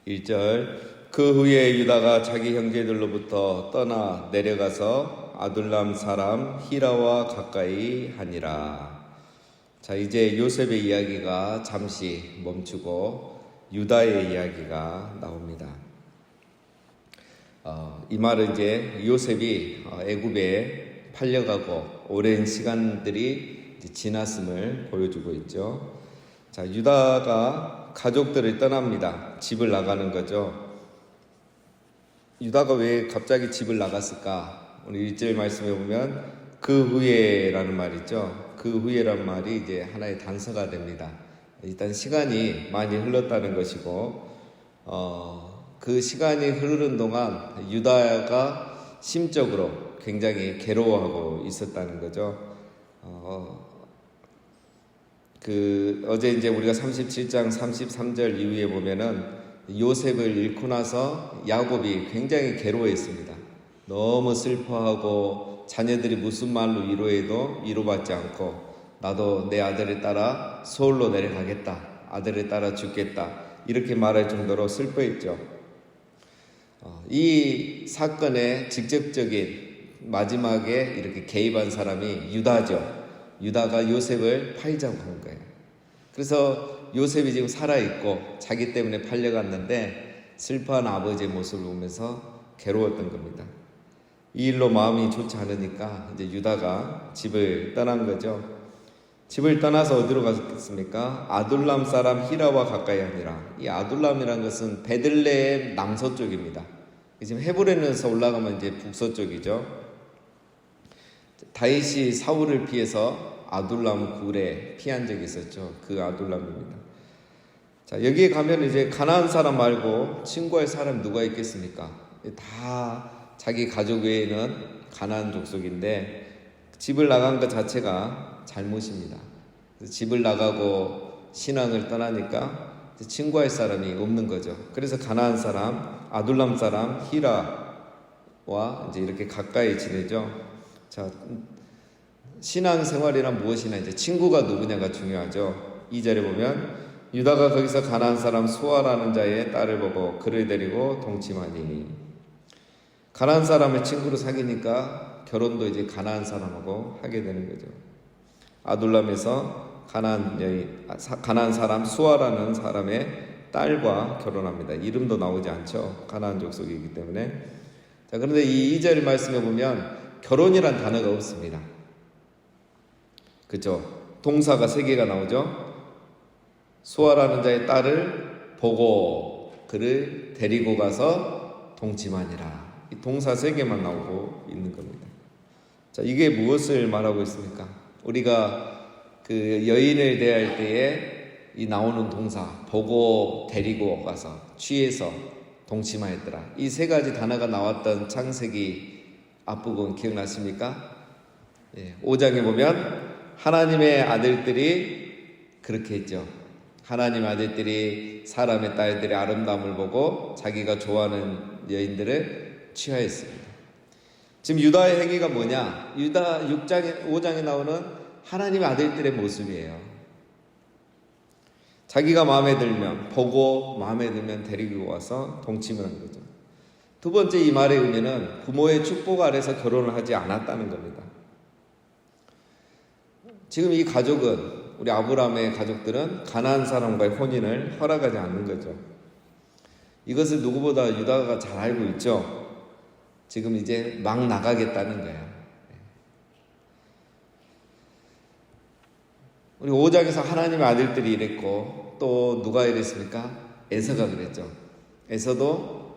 1절 그 후에 유다가 자기 형제들로부터 떠나 내려가서 아둘람 사람 히라와 가까이 하니라. 자, 이제 요셉의 이야기가 잠시 멈추고 유다의 이야기가 나옵니다. 이 말은 이제 요셉이 애굽에 팔려가고 오랜 시간들이 지났음을 보여주고 있죠. 자, 유다가 가족들을 떠납니다. 집을 나가는 거죠. 유다가 왜 갑자기 집을 나갔을까? 오늘 1절 말씀에 보면 그 후에라는 말 있죠. 그 후에라는 말이 이제 하나의 단서가 됩니다. 일단 시간이 많이 흘렀다는 것이고 그 시간이 흐르는 동안 유다가 심적으로 굉장히 괴로워하고 있었다는 거죠. 어제 이제 우리가 37장 33절 이후에 보면은 요셉을 잃고 나서 야곱이 굉장히 괴로워했습니다. 너무 슬퍼하고 자녀들이 무슨 말로 위로해도 위로받지 않고 나도 내 아들을 따라 서울로 내려가겠다. 아들을 따라 죽겠다. 이렇게 말할 정도로 슬퍼했죠. 이 사건의 직접적인 마지막에 이렇게 개입한 사람이 유다죠. 유다가 요셉을 팔자고 한 거예요. 그래서 요셉이 지금 살아있고 자기 때문에 팔려갔는데 슬퍼한 아버지의 모습을 보면서 괴로웠던 겁니다. 이 일로 마음이 좋지 않으니까 이제 유다가 집을 떠난 거죠. 집을 떠나서 어디로 갔겠습니까? 아둘람 사람 히라와 가까이 하니라. 이 아둘람이라는 것은 베들레헴 남서쪽입니다. 지금 헤브론에서 올라가면 이제 북서쪽이죠. 다윗이 사울을 피해서 아둘람 굴에 피한 적이 있었죠. 그 아둘람입니다. 자, 여기에 가면 이제 가나안 사람 말고 친구할 사람 누가 있겠습니까? 다 자기 가족 외에는 가나안 족속인데 집을 나간 것 자체가 잘못입니다. 그래서 집을 나가고 신앙을 떠나니까 친구할 사람이 없는 거죠. 그래서 가나안 사람, 아둘람 사람 히라와 이제 이렇게 가까이 지내죠. 자, 신앙생활이란 무엇이나 이제 친구가 누구냐가 중요하죠. 2절에 보면 유다가 거기서 가나안 사람 수아라는 자의 딸을 보고 그를 데리고 동침하니. 가나안 사람의 친구로 사귀니까 결혼도 이제 가나안 사람하고 하게 되는 거죠. 아둘람에서 가나안 사람 수아라는 사람의 딸과 결혼합니다. 이름도 나오지 않죠. 가나안 족속이기 때문에. 자, 그런데 이 2절 말씀에 보면 결혼이란 단어가 없습니다. 그죠? 동사가 3개가 나오죠. 수아라는 자의 딸을 보고 그를 데리고 가서 동침하니라. 이 동사 3개만 나오고 있는 겁니다. 자, 이게 무엇을 말하고 있습니까? 우리가 그 여인을 대할 때에 이 나오는 동사 보고 데리고 가서 취해서 동침하였더라. 이 3가지 단어가 나왔던 창세기 앞부분 기억나십니까? 5장에 보면 하나님의 아들들이 그렇게 했죠. 하나님의 아들들이 사람의 딸들의 아름다움을 보고 자기가 좋아하는 여인들을 취하였습니다. 지금 유다의 행위가 뭐냐? 유다 5장에 나오는 하나님의 아들들의 모습이에요. 자기가 마음에 들면 보고 마음에 들면 데리고 와서 동침을 한 거죠. 두 번째 이 말의 의미는 부모의 축복 아래서 결혼을 하지 않았다는 겁니다. 지금 이 가족은 우리 아브라함의 가족들은 가나안 사람과의 혼인을 허락하지 않는 거죠. 이것을 누구보다 유다가 잘 알고 있죠. 지금 이제 막 나가겠다는 거예요. 우리 5장에서 하나님의 아들들이 이랬고 또 누가 이랬습니까? 에서가 그랬죠. 에서도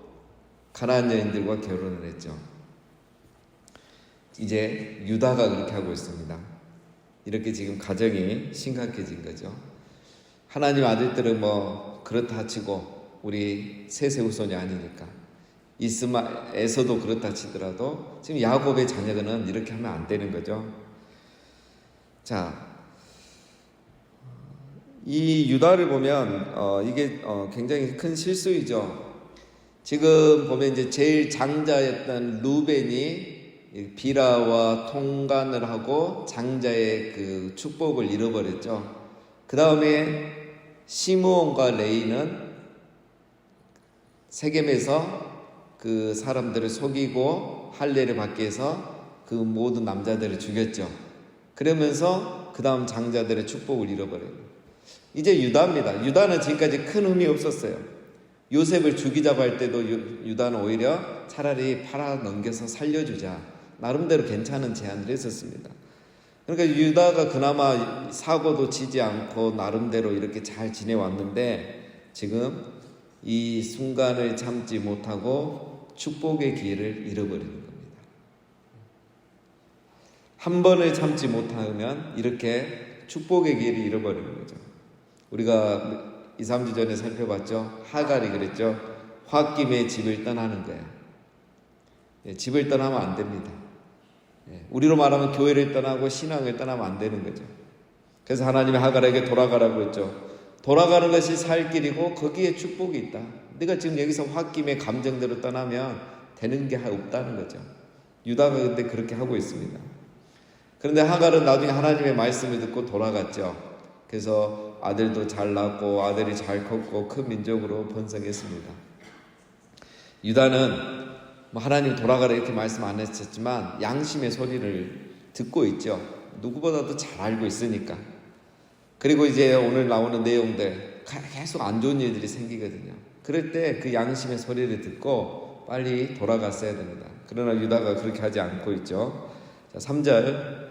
가나안 여인들과 결혼을 했죠. 이제 유다가 그렇게 하고 있습니다. 이렇게 지금 가정이 심각해진 거죠. 하나님 아들들은 뭐 그렇다 치고 우리 셋의 후손이 아니니까 이스마엘에서도 그렇다 치더라도 지금 야곱의 자녀는 이렇게 하면 안 되는 거죠. 자, 이 유다를 보면 이게 굉장히 큰 실수이죠. 지금 보면 이제 제일 장자였던 루벤이 비라와 통간을 하고 장자의 그 축복을 잃어버렸죠. 그 다음에 시므온과 레이는 세겜에서 그 사람들을 속이고 할례를 받기 위해서 그 모든 남자들을 죽였죠. 그러면서 그 다음 장자들의 축복을 잃어버려요. 이제 유다입니다. 유다는 지금까지 큰 의미 없었어요. 요셉을 죽이자고 할 때도 유다는 오히려 차라리 팔아 넘겨서 살려주자, 나름대로 괜찮은 제안을 했었습니다. 그러니까 유다가 그나마 사고도 치지 않고 나름대로 이렇게 잘 지내왔는데 지금 이 순간을 참지 못하고 축복의 기회를 잃어버리는 겁니다. 한 번을 참지 못하면 이렇게 축복의 기회를 잃어버리는 거죠. 우리가 2, 3주 전에 살펴봤죠. 하갈이 그랬죠. 홧김에 집을 떠나는 거야. 집을 떠나면 안 됩니다. 우리로 말하면 교회를 떠나고 신앙을 떠나면 안 되는 거죠. 그래서 하나님이 하갈에게 돌아가라고 했죠. 돌아가는 것이 살 길이고 거기에 축복이 있다. 네가 지금 여기서 홧김에 감정대로 떠나면 되는 게 없다는 거죠. 유다가 근데 그렇게 하고 있습니다. 그런데 하갈은 나중에 하나님의 말씀을 듣고 돌아갔죠. 그래서 아들도 잘 낳고 아들이 잘 컸고 큰 민족으로 번성했습니다. 유다는 하나님 돌아가라 이렇게 말씀 안 했었지만 양심의 소리를 듣고 있죠. 누구보다도 잘 알고 있으니까. 그리고 이제 오늘 나오는 내용들 계속 안 좋은 일들이 생기거든요. 그럴 때 그 양심의 소리를 듣고 빨리 돌아갔어야 됩니다. 그러나 유다가 그렇게 하지 않고 있죠. 자, 3절.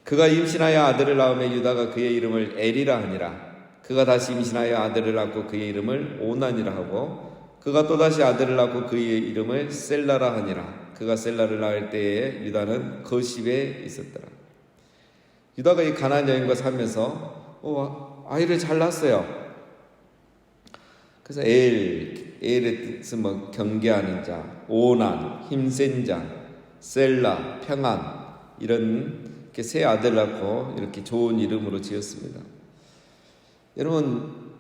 그가 임신하여 아들을 낳으며 유다가 그의 이름을 엘이라 하니라. 그가 다시 임신하여 아들을 낳고 그의 이름을 오난이라 하고 그가 또다시 아들을 낳고 그의 이름을 셀라라 하니라. 그가 셀라를 낳을 때에 유다는 거십에 있었더라. 유다가 이 가나안 여인과 살면서 아이를 잘 낳았어요. 그래서 엘의 뜻은 경계하는 자, 오난, 힘센 자, 셀라, 평안, 이런 이렇게 세 아들 낳고 이렇게 좋은 이름으로 지었습니다. 여러분,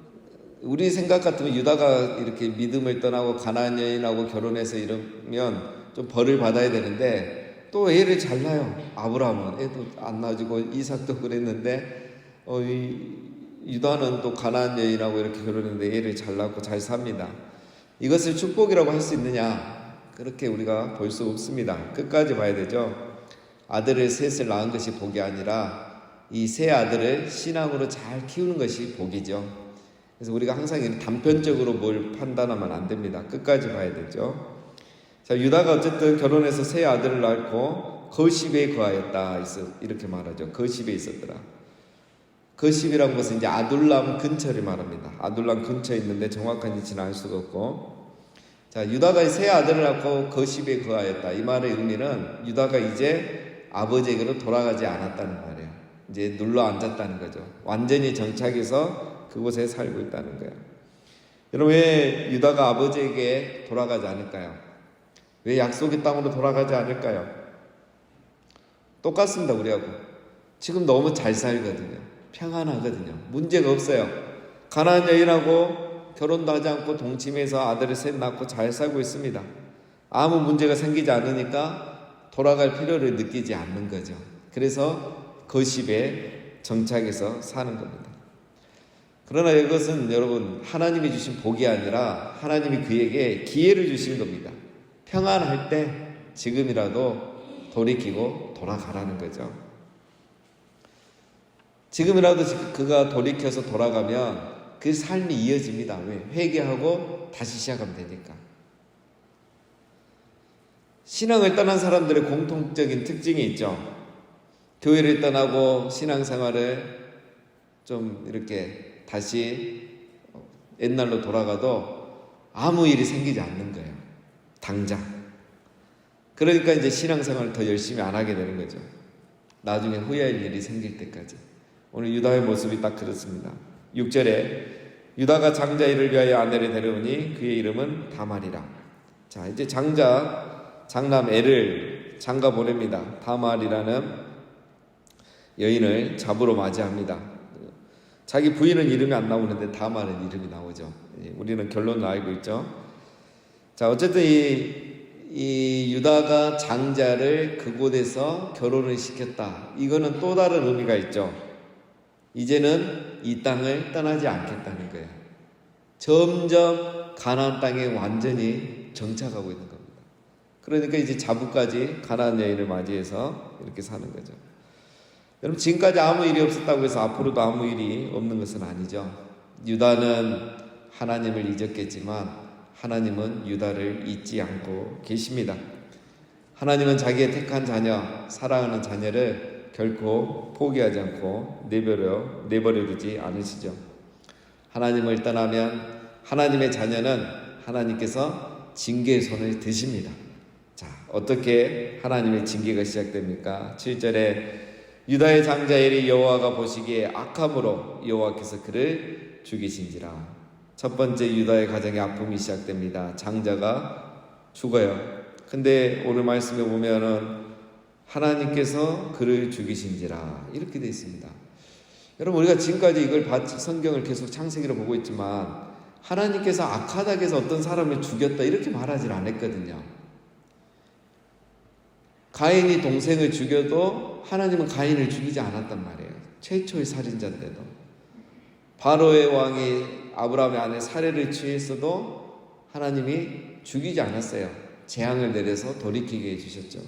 우리 생각 같으면 유다가 이렇게 믿음을 떠나고 가나안 여인하고 결혼해서 이러면 좀 벌을 받아야 되는데 또 애를 잘 낳아요. 아브라함은 애도 안 낳아주고 이삭도 그랬는데 유다는 또 가나안 여인하고 이렇게 결혼했는데 애를 잘 낳고 잘 삽니다. 이것을 축복이라고 할 수 있느냐? 그렇게 우리가 볼 수 없습니다. 끝까지 봐야 되죠. 아들을 셋을 낳은 것이 복이 아니라 이 세 아들을 신앙으로 잘 키우는 것이 복이죠. 그래서 우리가 항상 단편적으로 뭘 판단하면 안 됩니다. 끝까지 봐야 되죠. 자, 유다가 어쨌든 결혼해서 세 아들을 낳고 거십에 거하였다 이렇게 말하죠. 거십에 있었더라. 거십이라는 것은 이제 아둘람 근처를 말합니다. 아둘람 근처에 있는데 정확한 위치는 알 수가 없고, 자, 유다가 세 아들을 낳고 거십에 거하였다. 이 말의 의미는 유다가 이제 아버지에게로 돌아가지 않았다는 말이에요. 이제 눌러 앉았다는 거죠. 완전히 정착해서 그곳에 살고 있다는 거예요. 여러분, 왜 유다가 아버지에게 돌아가지 않을까요? 왜 약속의 땅으로 돌아가지 않을까요? 똑같습니다, 우리하고. 지금 너무 잘 살거든요. 평안하거든요. 문제가 없어요. 가나안 여인하고 결혼도 하지 않고 동침해서 아들을 셋 낳고 잘 살고 있습니다. 아무 문제가 생기지 않으니까 돌아갈 필요를 느끼지 않는 거죠. 그래서 거십에 정착해서 사는 겁니다. 그러나 이것은 여러분, 하나님이 주신 복이 아니라 하나님이 그에게 기회를 주신 겁니다. 평안할 때 지금이라도 돌이키고 돌아가라는 거죠. 지금이라도 그가 돌이켜서 돌아가면 그 삶이 이어집니다. 왜? 회개하고 다시 시작하면 되니까. 신앙을 떠난 사람들의 공통적인 특징이 있죠. 교회를 떠나고 신앙생활을 좀 이렇게 다시 옛날로 돌아가도 아무 일이 생기지 않는 거예요. 당장. 그러니까 이제 신앙생활을 더 열심히 안 하게 되는 거죠. 나중에 후회할 일이 생길 때까지. 오늘 유다의 모습이 딱 그렇습니다. 6절에 유다가 장자이를 위하여 아내를 데려오니 그의 이름은 다말이라. 자, 이제 장남 엘을 장가 보냅니다. 다말이라는 여인을 잡으러 맞이합니다. 자기 부인은 이름이 안 나오는데 다말은 이름이 나오죠. 우리는 결론을 알고 있죠. 자, 어쨌든 이 유다가 장자를 그곳에서 결혼을 시켰다. 이거는 또 다른 의미가 있죠. 이제는 이 땅을 떠나지 않겠다는 거예요. 점점 가나안 땅에 완전히 정착하고 있는 겁니다. 그러니까 이제 자부까지 가나안 여인을 맞이해서 이렇게 사는 거죠. 여러분, 지금까지 아무 일이 없었다고 해서 앞으로도 아무 일이 없는 것은 아니죠. 유다는 하나님을 잊었겠지만 하나님은 유다를 잊지 않고 계십니다. 하나님은 자기의 택한 자녀, 사랑하는 자녀를 결코 포기하지 않고 내버려 두지 않으시죠. 하나님을 떠나면 하나님의 자녀는 하나님께서 징계의 손을 드십니다. 자, 어떻게 하나님의 징계가 시작됩니까? 7절에 유다의 장자 엘이 여호와가 보시기에 악함으로 여호와께서 그를 죽이신지라. 첫 번째 유다의 가정의 아픔이 시작됩니다. 장자가 죽어요. 근데 오늘 말씀에 보면은 하나님께서 그를 죽이신지라 이렇게 되어 있습니다. 여러분, 우리가 지금까지 이걸 성경을 계속 창세기로 보고 있지만 하나님께서 악하다고 해서 어떤 사람을 죽였다 이렇게 말하지 않았거든요. 가인이 동생을 죽여도 하나님은 가인을 죽이지 않았단 말이에요. 최초의 살인자인데도. 바로의 왕이 아브라함의 아내 사례를 취했어도 하나님이 죽이지 않았어요. 재앙을 내려서 돌이키게 해주셨죠.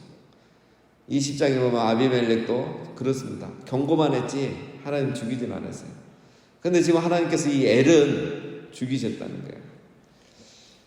20장에 보면 아비멜렉도 그렇습니다. 경고만 했지 하나님 죽이진 않았어요. 그런데 지금 하나님께서 이 엘은 죽이셨다는 거예요.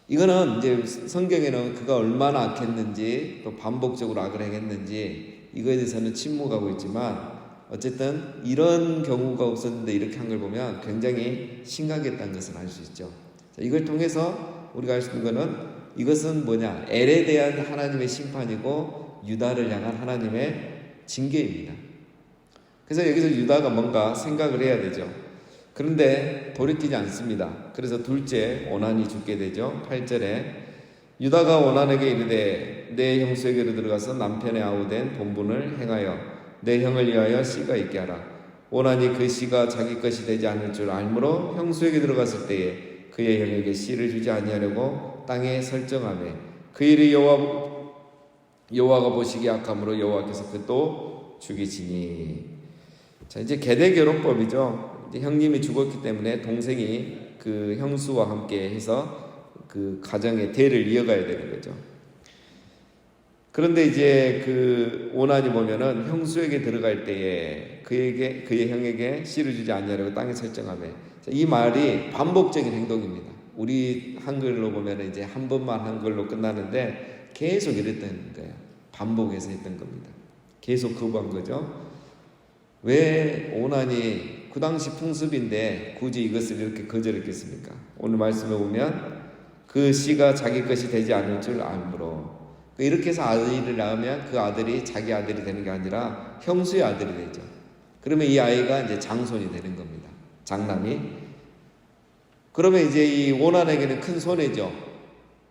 이거는 이제 성경에는 그가 얼마나 악했는지 또 반복적으로 악을 행했는지 이거에 대해서는 침묵하고 있지만 어쨌든 이런 경우가 없었는데 이렇게 한 걸 보면 굉장히 심각했다는 것을 알 수 있죠. 이걸 통해서 우리가 알 수 있는 것은 이것은 뭐냐? 엘에 대한 하나님의 심판이고 유다를 향한 하나님의 징계입니다. 그래서 여기서 유다가 뭔가 생각을 해야 되죠. 그런데 돌이키지 않습니다. 그래서 둘째 오난이 죽게 되죠. 8절에 유다가 오난에게 이르되 내 형수에게로 들어가서 남편의 아우된 본분을 행하여 내 형을 위하여 씨가 있게 하라. 오난이 그 씨가 자기 것이 되지 않을 줄 알므로 형수에게 들어갔을 때에 그의 형에게 씨를 주지 아니하려고 땅에 설정하매 그 일이 여호와가 보시기에 악함으로 여호와께서 그도 죽이시니. 자, 이제 계대결혼법이죠. 이제 형님이 죽었기 때문에 동생이 그 형수와 함께 해서 그 가정의 대를 이어가야 되는 거죠. 그런데 이제 그 오난이 보면은 형수에게 들어갈 때에 그의 형에게 씨를 주지 않냐라고 땅에 설정하며, 이 말이 반복적인 행동입니다. 우리 한글로 보면은 이제 한 번만 한글로 끝나는데 계속 이랬던 거예요. 반복해서 했던 겁니다. 계속 거부한 거죠. 왜 오난이 그 당시 풍습인데 굳이 이것을 이렇게 거절했겠습니까? 오늘 말씀에 보면 그 씨가 자기 것이 되지 않을 줄 알므로, 이렇게 해서 아이를 낳으면 그 아들이 자기 아들이 되는 게 아니라 형수의 아들이 되죠. 그러면 이 아이가 이제 장손이 되는 겁니다. 장남이. 그러면 이제 이 오난에게는 큰 손해죠.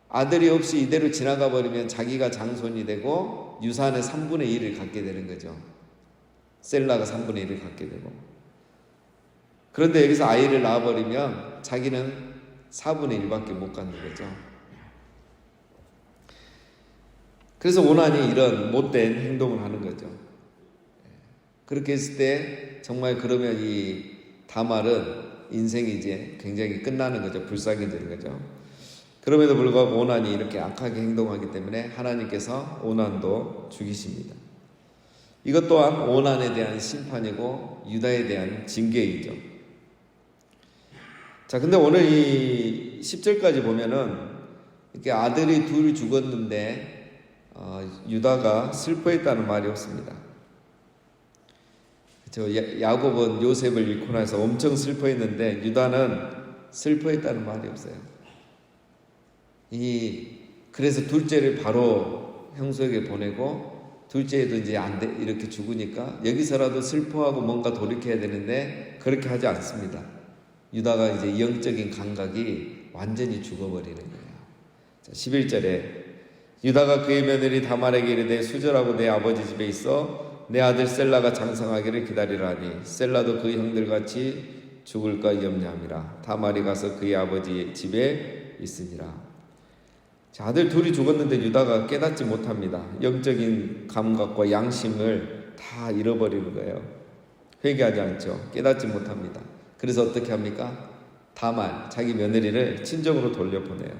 아들이 없이 이대로 지나가 버리면 자기가 장손이 되고 유산의 3분의 1을 갖게 되는 거죠. 셀라가 3분의 1을 갖게 되고. 그런데 여기서 아이를 낳아버리면 자기는 4분의 1밖에 못 갖는 거죠. 그래서 오난이 이런 못된 행동을 하는 거죠. 그렇게 했을 때 정말 그러면 이 다말은 인생이 이제 굉장히 끝나는 거죠. 불쌍해지는 거죠. 그럼에도 불구하고 오난이 이렇게 악하게 행동하기 때문에 하나님께서 오난도 죽이십니다. 이것 또한 오난에 대한 심판이고 유다에 대한 징계이죠. 자, 근데 오늘 이 10절까지 보면은 이렇게 아들이 둘 죽었는데 유다가 슬퍼했다는 말이 없습니다. 야곱은 요셉을 잃고 나서 엄청 슬퍼했는데 유다는 슬퍼했다는 말이 없어요. 그래서 둘째를 바로 형수에게 보내고, 둘째도 이제 이렇게 죽으니까 여기서라도 슬퍼하고 뭔가 돌이켜야 되는데 그렇게 하지 않습니다. 유다가 이제 영적인 감각이 완전히 죽어버리는 거예요. 자, 11절에 유다가 그의 며느리 다말에게 이르되 수절하고 내 아버지 집에 있어 내 아들 셀라가 장성하기를 기다리라니 셀라도 그 형들같이 죽을까 염려함이라. 다말이 가서 그의 아버지 집에 있으니라. 자, 아들 둘이 죽었는데 유다가 깨닫지 못합니다. 영적인 감각과 양심을 다 잃어버리는 거예요. 회개하지 않죠. 깨닫지 못합니다. 그래서 어떻게 합니까? 다말, 자기 며느리를 친정으로 돌려보내요.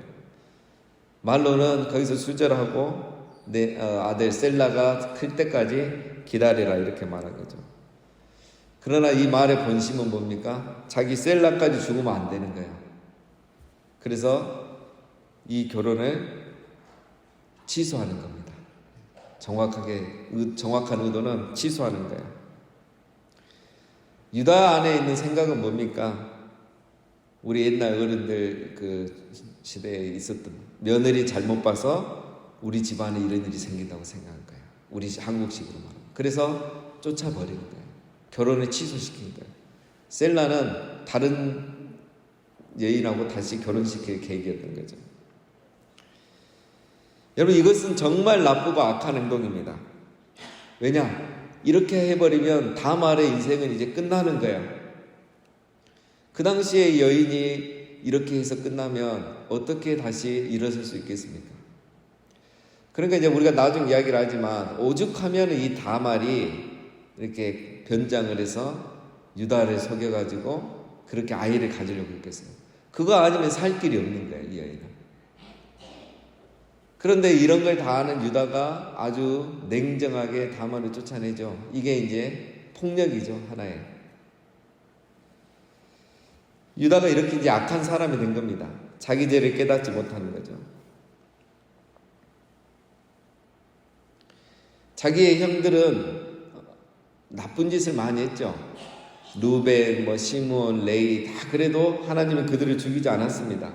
말로는 거기서 수절하고 내 아들 셀라가 클 때까지 기다리라 이렇게 말한 거죠. 그러나 이 말의 본심은 뭡니까? 자기 셀라까지 죽으면 안 되는 거예요. 그래서 이 결혼을 취소하는 겁니다. 정확한 의도는 취소하는 거예요. 유다 안에 있는 생각은 뭡니까? 우리 옛날 어른들 그 시대에 있었던 며느리 잘못 봐서 우리 집안에 이런 일이 생긴다고 생각한 거예요. 우리 한국식으로 말하면. 그래서 쫓아버린 거예요. 결혼을 취소시킨 거예요. 셀라는 다른 여인하고 다시 결혼시킬 계획이었던 거죠. 여러분, 이것은 정말 나쁘고 악한 행동입니다. 왜냐? 이렇게 해버리면 다말의 인생은 이제 끝나는 거예요. 그 당시에 여인이 이렇게 해서 끝나면 어떻게 다시 일어설 수 있겠습니까? 그러니까 이제 우리가 나중에 이야기를 하지만 오죽하면 이 다말이 이렇게 변장을 해서 유다를 속여가지고 그렇게 아이를 가지려고 했겠어요. 그거 아니면 살 길이 없는 거예요, 이 여인은. 그런데 이런 걸 다 아는 유다가 아주 냉정하게 다말을 쫓아내죠. 이게 이제 폭력이죠, 하나의. 유다가 이렇게 이제 악한 사람이 된 겁니다. 자기 죄를 깨닫지 못하는 거죠. 자기의 형들은 나쁜 짓을 많이 했죠. 루벤, 시므온, 레위 다 그래도 하나님은 그들을 죽이지 않았습니다.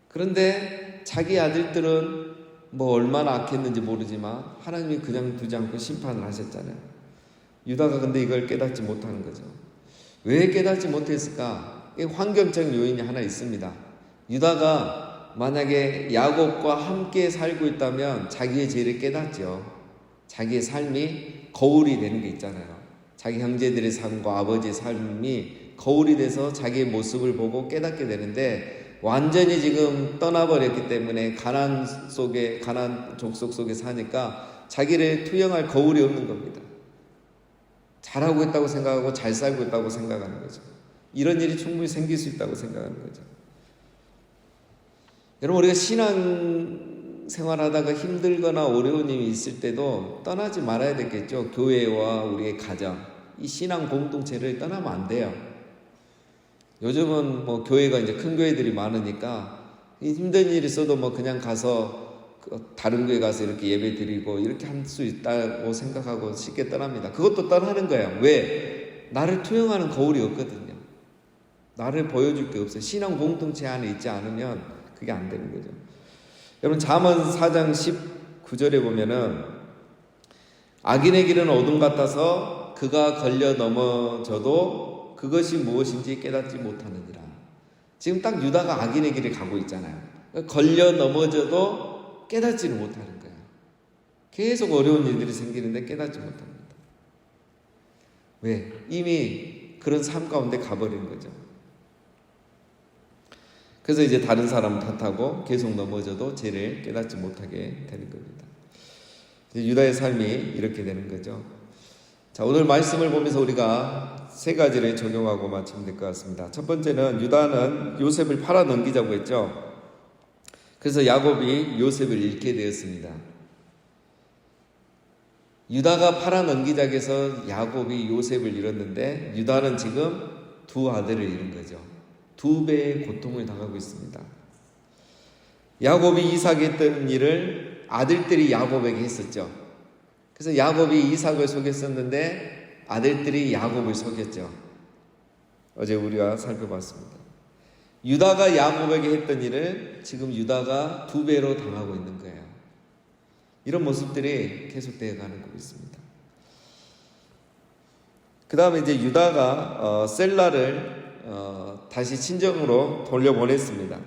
그런데 자기 아들들은 얼마나 악했는지 모르지만 하나님이 그냥 두지 않고 심판을 하셨잖아요. 유다가 근데 이걸 깨닫지 못하는 거죠. 왜 깨닫지 못했을까? 환경적 요인이 하나 있습니다. 유다가 만약에 야곱과 함께 살고 있다면 자기의 죄를 깨닫죠. 자기의 삶이 거울이 되는 게 있잖아요. 자기 형제들의 삶과 아버지의 삶이 거울이 돼서 자기의 모습을 보고 깨닫게 되는데 완전히 지금 떠나버렸기 때문에 가나안 족속 속에 사니까 자기를 투영할 거울이 없는 겁니다. 잘하고 있다고 생각하고 잘 살고 있다고 생각하는 거죠. 이런 일이 충분히 생길 수 있다고 생각하는 거죠. 여러분, 우리가 신앙 생활하다가 힘들거나 어려운 일이 있을 때도 떠나지 말아야 되겠죠. 교회와 우리의 가정, 이 신앙 공동체를 떠나면 안 돼요. 요즘은 교회가 이제 큰 교회들이 많으니까 힘든 일이 있어도 그냥 가서 다른 교회 가서 이렇게 예배 드리고 이렇게 할 수 있다고 생각하고 쉽게 떠납니다. 그것도 떠나는 거예요. 왜? 나를 투영하는 거울이 없거든요. 나를 보여줄 게 없어요. 신앙 공동체 안에 있지 않으면 그게 안 되는 거죠. 여러분, 잠언 4장 19절에 보면은 악인의 길은 어둠 같아서 그가 걸려 넘어져도 그것이 무엇인지 깨닫지 못하느니라. 지금 딱 유다가 악인의 길을 가고 있잖아요. 걸려 넘어져도 깨닫지는 못하는 거예요. 계속 어려운 일들이 생기는데 깨닫지 못합니다. 왜? 이미 그런 삶 가운데 가버린 거죠. 그래서 이제 다른 사람 탓하고 계속 넘어져도 죄를 깨닫지 못하게 되는 겁니다. 유다의 삶이 이렇게 되는 거죠. 자, 오늘 말씀을 보면서 우리가 세 가지를 적용하고 마치면 될 것 같습니다. 첫 번째는 유다는 요셉을 팔아 넘기자고 했죠. 그래서 야곱이 요셉을 잃게 되었습니다. 유다가 팔아 넘기자고 해서 야곱이 요셉을 잃었는데 유다는 지금 두 아들을 잃은 거죠. 두 배의 고통을 당하고 있습니다. 야곱이 이삭이 했던 일을 아들들이 야곱에게 했었죠. 그래서 야곱이 이삭을 속였었는데 아들들이 야곱을 속였죠. 어제 우리가 살펴봤습니다. 유다가 야곱에게 했던 일을 지금 유다가 두 배로 당하고 있는 거예요. 이런 모습들이 계속되어 가는 거 있습니다. 그 다음에 이제 유다가 셀라를 다시 친정으로 돌려보냈습니다.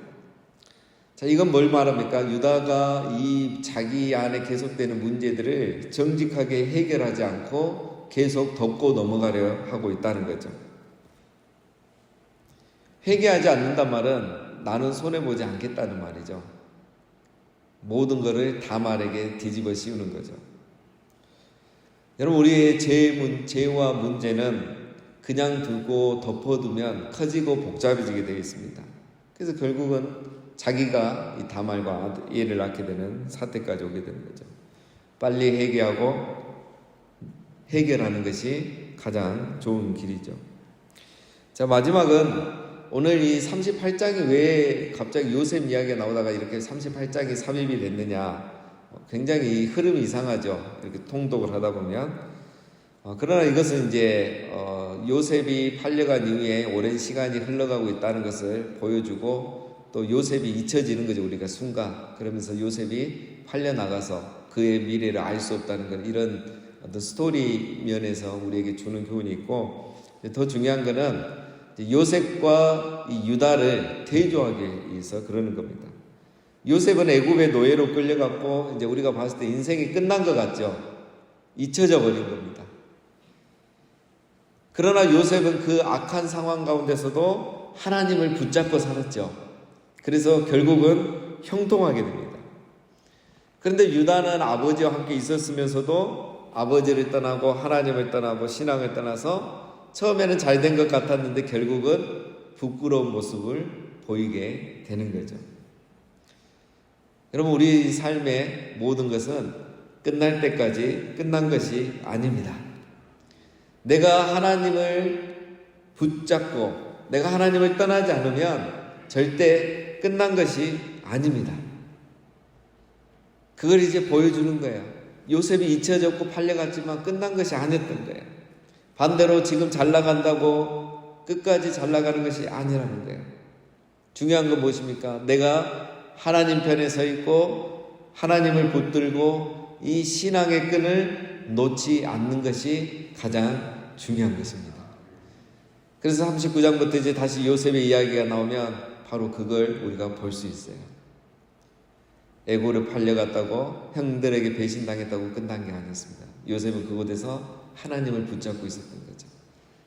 자, 이건 뭘 말합니까? 유다가 이 자기 안에 계속되는 문제들을 정직하게 해결하지 않고 계속 덮고 넘어가려 하고 있다는 거죠. 회개하지 않는단 말은 나는 손해보지 않겠다는 말이죠. 모든 것을 다말에게 뒤집어 씌우는 거죠. 여러분, 우리의 죄와 문제는 그냥 두고 덮어두면 커지고 복잡해지게 되어 있습니다. 그래서 결국은 자기가 이 다말과 얘를 낳게 되는 사태까지 오게 되는 거죠. 빨리 해결하는 것이 가장 좋은 길이죠. 자, 마지막은 오늘 이 38장이 왜 갑자기 요셉 이야기가 나오다가 이렇게 38장이 삽입이 됐느냐. 굉장히 흐름이 이상하죠. 이렇게 통독을 하다 보면. 그러나 이것은 이제 요셉이 팔려간 이후에 오랜 시간이 흘러가고 있다는 것을 보여주고 또 요셉이 잊혀지는 거죠. 우리가 순간. 그러면서 요셉이 팔려나가서 그의 미래를 알 수 없다는 것, 이런 어떤 스토리 면에서 우리에게 주는 교훈이 있고, 더 중요한 것은 요셉과 이 유다를 대조하기 위해서 그러는 겁니다. 요셉은 애굽의 노예로 끌려갔고 이제 우리가 봤을 때 인생이 끝난 것 같죠. 잊혀져 버린 겁니다. 그러나 요셉은 그 악한 상황 가운데서도 하나님을 붙잡고 살았죠. 그래서 결국은 형통하게 됩니다. 그런데 유다는 아버지와 함께 있었으면서도 아버지를 떠나고 하나님을 떠나고 신앙을 떠나서 처음에는 잘 된 것 같았는데 결국은 부끄러운 모습을 보이게 되는 거죠. 여러분, 우리 삶의 모든 것은 끝날 때까지 끝난 것이 아닙니다. 내가 하나님을 붙잡고 내가 하나님을 떠나지 않으면 절대 끝난 것이 아닙니다. 그걸 이제 보여주는 거예요. 요셉이 잊혀졌고 팔려갔지만 끝난 것이 아니었던 거예요. 반대로 지금 잘 나간다고 끝까지 잘 나가는 것이 아니라는 거예요. 중요한 건 무엇입니까? 내가 하나님 편에 서 있고 하나님을 붙들고 이 신앙의 끈을 놓지 않는 것이 가장 중요한 것입니다. 그래서 39장부터 이제 다시 요셉의 이야기가 나오면 바로 그걸 우리가 볼 수 있어요. 애고를 팔려갔다고 형들에게 배신당했다고 끝난 게 아니었습니다. 요셉은 그곳에서 하나님을 붙잡고 있었던 거죠.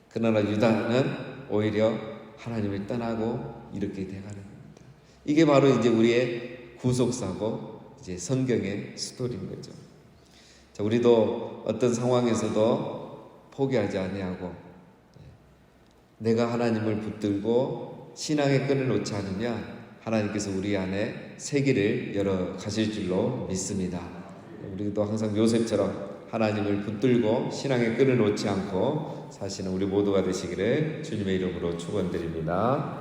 그러나 유다는 오히려 하나님을 떠나고 이렇게 돼가는 겁니다. 이게 바로 이제 우리의 구속사고 이제 성경의 스토리인 거죠. 자, 우리도 어떤 상황에서도 포기하지 아니하고 내가 하나님을 붙들고 신앙의 끈을 놓지 않으면 하나님께서 우리 안에 새 길을 열어 가실 줄로 믿습니다. 우리도 항상 요셉처럼 하나님을 붙들고 신앙의 끈을 놓지 않고 사시는 우리 모두가 되시기를 주님의 이름으로 축원드립니다.